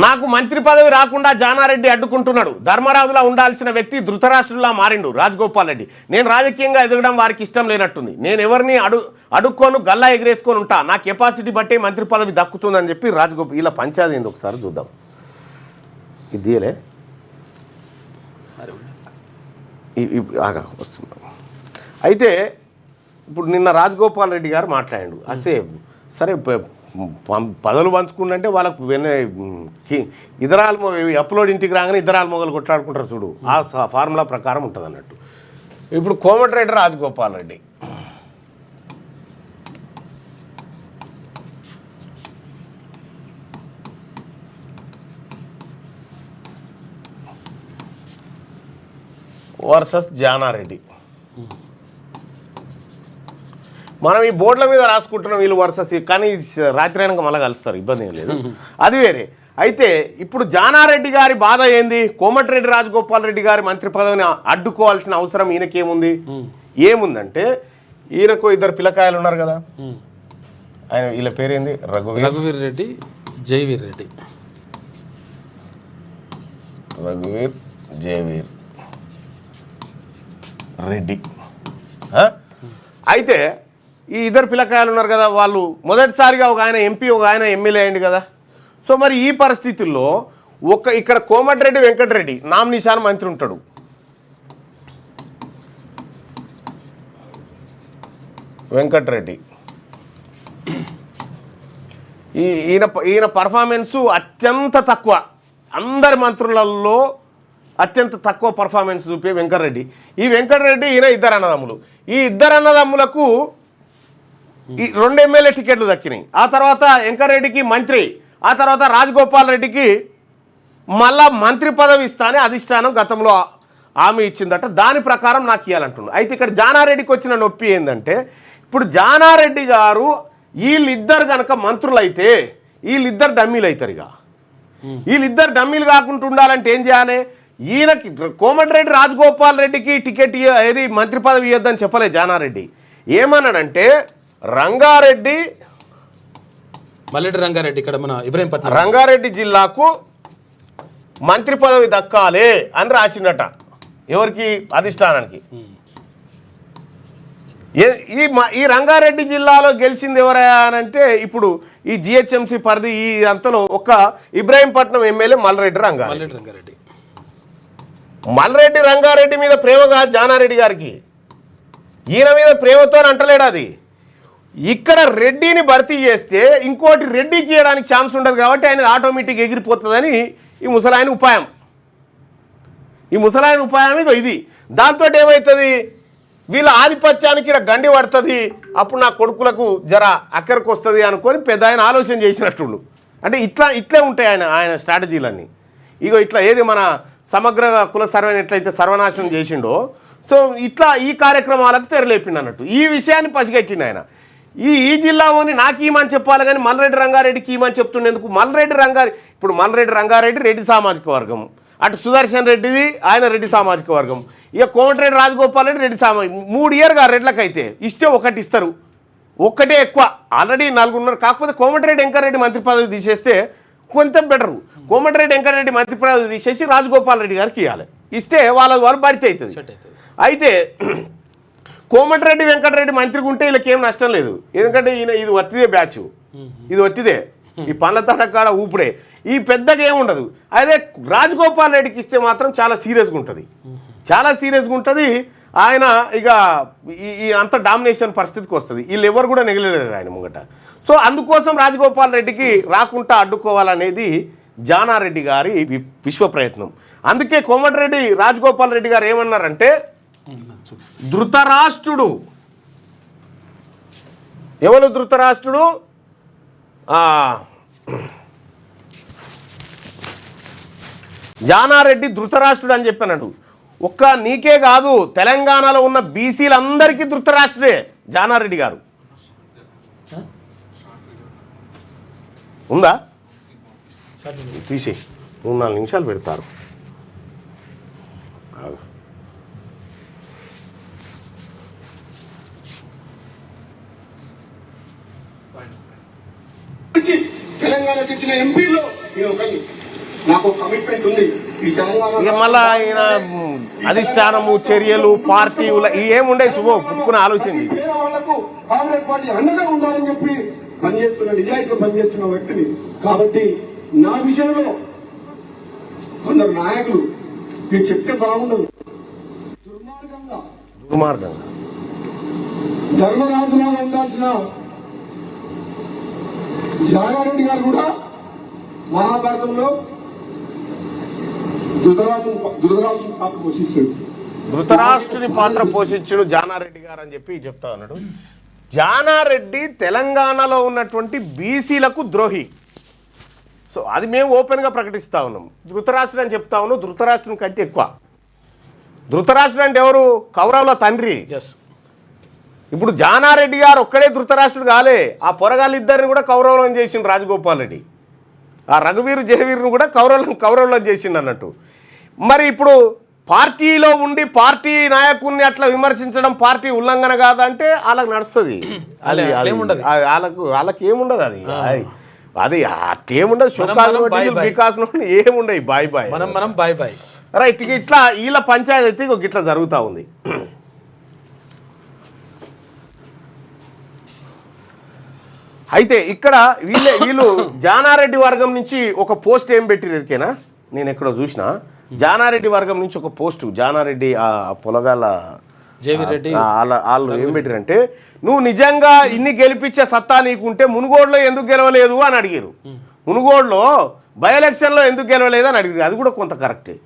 నాకు మంత్రి పదవి రాకుండా జానారెడ్డి అడ్డుకుంటున్నాడు. ధర్మరాజులా ఉండాల్సిన వ్యక్తి ధృతరాష్ట్రులా మారిండు రాజగోపాల్ రెడ్డి. నేను రాజకీయంగా ఎదగడం వారికి ఇష్టం లేనట్టుంది. నేను ఎవరిని అడుక్కోను, గల్లా ఎగిరేసుకొని ఉంటా. నా కెపాసిటీ బట్టే మంత్రి పదవి దక్కుతుందని చెప్పి రాజగోపాల్ ఇలా పంచాది ఏంది ఒకసారి చూద్దాం. ఇదిలే ఆగా వస్తుంది. అయితే ఇప్పుడు నిన్న రాజగోపాల్ రెడ్డి గారు మాట్లాడాడు. అసే సరే పదవులు పంచుకుంటే వాళ్ళకు ఇద్దరాలు అప్లోడ్ ఇంటికి రాగానే ఇద్దరాలు మొగలు కొట్లాడుకుంటారు చూడు, ఆ ఫార్ములా ప్రకారం ఉంటుంది అన్నట్టు. ఇప్పుడు కోమటిరెడ్డి రాజగోపాల్ రెడ్డి వర్సెస్ జానారెడ్డి. మనం ఈ బోర్డుల మీద రాసుకుంటున్నాం వీళ్ళు వర్సెస్, కానీ రాత్రి అయినాక మళ్ళీ కలుస్తారు, ఇబ్బంది ఏం లేదు, అది వేరే. అయితే ఇప్పుడు జానారెడ్డి గారి బాధ ఏంది? కోమటిరెడ్డి రాజగోపాల్ రెడ్డి గారి మంత్రి పదవిని అడ్డుకోవాల్సిన అవసరం ఈయనకేముంది? ఏముందంటే ఈయనకు ఇద్దరు పిల్లకాయలు ఉన్నారు కదా, ఆయన వీళ్ళ పేరేంది? రఘువీర్ రెడ్డి, జయవీర్ రెడ్డి. రఘువీర్, జయవీర్ రెడ్డి. అయితే ఈ ఇద్దరు పిల్లకాయలు ఉన్నారు కదా, వాళ్ళు మొదటిసారిగా ఒక ఆయన ఎంపీ, ఒక ఆయన ఎమ్మెల్యే అయింది కదా. సో మరి ఈ పరిస్థితుల్లో ఇక్కడ కోమటిరెడ్డి వెంకటరెడ్డి నామినేషన్ మంత్రి ఉంటాడు. వెంకటరెడ్డి ఈయన పర్ఫార్మెన్సు అత్యంత తక్కువ, అందరి మంత్రులలో అత్యంత తక్కువ పర్ఫార్మెన్స్ చూపే వెంకటరెడ్డి. ఈ వెంకటరెడ్డి ఈయన ఇద్దరు అన్నదమ్ములు. ఈ ఇద్దరు అన్నదమ్ములకు ఈ 2 ఎమ్మెల్యే టికెట్లు దక్కినాయి. ఆ తర్వాత వెంకటరెడ్డికి మంత్రి, ఆ తర్వాత రాజగోపాల్ రెడ్డికి మళ్ళా మంత్రి పదవి ఇస్తానే అధిష్టానం గతంలో హామీ ఇచ్చిందట. దాని ప్రకారం నాకు ఇవ్వాలంటున్నాడు. అయితే ఇక్కడ జానారెడ్డికి వచ్చిన నొప్పి ఏంటంటే, ఇప్పుడు జానారెడ్డి గారు వీళ్ళిద్దరు కనుక మంత్రులు అయితే వీళ్ళిద్దరు డమ్మీలు అవుతారు. ఇక వీళ్ళిద్దరు డమ్మీలు కాకుండా ఉండాలంటే ఏం చేయాలి? ఈయనకి కోమటిరెడ్డి రాజగోపాల్ రెడ్డికి టికెట్ ఏది మంత్రి పదవి ఇవ్వద్దని చెప్పలేదు జానారెడ్డి. ఏమన్నాడంటే రంగారెడ్డి, మల్లెడ్డి రంగారెడ్డి, ఇక్కడ మన ఇబ్రహీంపట్నం రంగారెడ్డి జిల్లాకు మంత్రి పదవి దక్కాలి అని రాసిండట. ఎవరికి? అధిష్టానానికి. ఈ రంగారెడ్డి జిల్లాలో గెలిచింది ఎవరయ్యా అని అంటే, ఇప్పుడు ఈ జిహెచ్ఎంసీ పరిధి ఈ అంతలో ఒక ఇబ్రహీంపట్నం ఎమ్మెల్యే మల్రెడ్డి రంగారెడ్డి. మల్రెడ్డి రంగారెడ్డి మీద ప్రేమ కాదు జానారెడ్డి గారికి, ఈయన మీద ప్రేమతో అంటలేడు. అది ఇక్కడ రెడ్డిని భర్తీ చేస్తే ఇంకోటి రెడ్డికి ఇవ్వడానికి ఛాన్స్ ఉండదు కాబట్టి ఆయన ఆటోమేటిక్ ఎగిరిపోతుందని ఈ ముసలాయన ఉపాయం. ఇది. దాంతో ఏమవుతుంది? వీళ్ళ ఆధిపత్యానికి ఇక్కడ గండి పడుతుంది. అప్పుడు నా కొడుకులకు జర అక్కడికి వస్తుంది అనుకొని పెద్ద ఆయన ఆలోచన చేసినట్టుండు. అంటే ఇట్లే ఉంటాయి ఆయన స్ట్రాటజీలన్నీ. ఇగో ఇట్లా ఏది మన సమగ్ర కుల సర్వేని ఎట్లయితే సర్వనాశనం చేసిండో, సో ఇట్లా ఈ కార్యక్రమాలకు తెరలేపిండి అన్నట్టు. ఈ విషయాన్ని పసిగట్టిండు ఆయన. ఈ జిల్లాలోని నాకు ఈమని చెప్పాలి కానీ మల్రెడ్డి రంగారెడ్డికి ఈమని చెప్తుండేందుకు? ఇప్పుడు మల్రెడ్డి రంగారెడ్డి రెడ్డి సామాజిక వర్గం, అటు సుదర్శన్ రెడ్డిది ఆయన రెడ్డి సామాజిక వర్గం, ఇక కోమటిరెడ్డి రాజగోపాల్ రెడ్డి రెడ్డి సామాజిక. 3 ఇయర్గా రెడ్లకైతే ఇస్తే ఒకటి ఇస్తారు, ఒక్కటే ఎక్కువ. ఆల్రెడీ 4 ఉన్నారు. కాకపోతే కోమటిరెడ్డి వెంకటరెడ్డి మంత్రి పదవి తీసేస్తే కొంచెం బెటరు. కోమటిరెడ్డి వెంకటరెడ్డి మంత్రి పదవి తీసేసి రాజగోపాల్ రెడ్డి గారికి ఇవ్వాలి. ఇస్తే వాళ్ళ భర్తీ అవుతుంది. అయితే కోమటిరెడ్డి వెంకటరెడ్డి మంత్రికి ఉంటే వీళ్ళకేం నష్టం లేదు. ఎందుకంటే ఇది ఒత్తిదే బ్యాచ్, ఇది ఒత్తిదే, ఈ పనుల తటకాడ ఊపుడే, ఈ పెద్దగా ఏముండదు. అదే రాజగోపాల్ రెడ్డికి ఇస్తే మాత్రం చాలా సీరియస్గా ఉంటుంది. ఆయన ఇక ఈ అంత డామినేషన్ పరిస్థితికి వస్తుంది. వీళ్ళు ఎవరు కూడా నెగలేరు ఆయన ముంగట. సో అందుకోసం రాజగోపాల్ రెడ్డికి రాకుండా అడ్డుకోవాలనేది జానారెడ్డి గారి విశ్వ ప్రయత్నం. అందుకే కోమటిరెడ్డి రాజగోపాల్ రెడ్డి గారు ఏమన్నారంటే, ధృతరాష్ట్రుడు ఎవరు? ధృతరాష్ట్రుడు జానారెడ్డి ధృతరాష్ట్రుడు అని చెప్పానడు. ఒక్క నీకే కాదు, తెలంగాణలో ఉన్న బీసీలందరికీ ధృతరాష్ట్రుడే జానారెడ్డి గారు. ఉందా? తీసి 3-4 నిమిషాలు పెడతారు. తెలంగాణకి ఇచ్చిన ఎంపీలో నాకు కమిట్మెంట్ ఉంది ఈ తెలంగాణ ఇక మళ్ళా ఆయన అధిష్టానము చర్యలు పార్టీ ఏముండే శుభం పుట్టుకుని ఆలోచించి వాళ్లకు కాంగ్రెస్ పార్టీ అండగా ఉండాలని చెప్పి పనిచేస్తున్న నిజాయితీగా పనిచేస్తున్న వ్యక్తిని. కాబట్టి నా విషయంలో కొందరు నాయకులు ఇది చెప్తే బాగుండదు, దుర్మార్గంగా ధర్మరాజులాగా ఉండాల్సిన జానారెడ్డి గారు కూడా మహాభారతంలో ధృతరాష్ట్రుని పాత్ర పోషిస్తాడు. ధృతరాష్ట్రుని పాత్ర పోషించుడు జానారెడ్డి గారు అని చెప్పి చెప్తా ఉన్నాడు. జానారెడ్డి తెలంగాణలో ఉన్నటువంటి బీసీలకు ద్రోహి. సో అది మేము ఓపెన్గా ప్రకటిస్తూ ఉన్నాం. ధృతరాష్ట్రుడు అని చెప్తా ఉన్నాం. ధృతరాష్ట్రుని కంటే ఎక్కువ. ధృతరాష్ట్రుడు అంటే ఎవరు? కౌరవుల తండ్రి. ఎస్. ఇప్పుడు జానారెడ్డి గారు ఒక్కడే ధృతరాష్ట్రుడు కాలే, ఆ పొరగాళ్ళు ఇద్దరిని కూడా కౌరవులను చేసిండు రాజగోపాల్ రెడ్డి. ఆ రఘువీరు జయవీరును కూడా కౌరవులను చేసిండు అన్నట్టు. మరి ఇప్పుడు పార్టీలో ఉండి పార్టీ నాయకుడిని అట్లా విమర్శించడం పార్టీ ఉల్లంఘన కాదంటే వాళ్ళకి నడుస్తుంది. వాళ్ళకి ఏముండదు. అది అట్టేముండదు. వికాస్ ఏముండవు. బాయ్ బాయ్ మనం బాయ్ బాయ్ రైట్. ఇట్లా వీళ్ళ పంచాయతీ అయితే ఇట్లా జరుగుతూ ఉంది. అయితే ఇక్కడ వీళ్ళు జానారెడ్డి వర్గం నుంచి ఒక పోస్ట్ ఏం పెట్టిరు ఎరికేనా? నేను ఎక్కడో చూసిన జానారెడ్డి వర్గం నుంచి ఒక పోస్టు. జానారెడ్డి ఆ పొలగాల జేవిరెడ్డి వాళ్ళు ఏం పెట్టిరంటే, నువ్వు నిజంగా ఇన్ని గెలిపించే సత్తా నీకుంటే మునుగోడులో ఎందుకు గెలవలేదు అని అడిగారు. మునుగోడులో బై ఎలక్షన్లో ఎందుకు గెలవలేదు అని అడిగారు. అది కూడా కొంత కరెక్టే.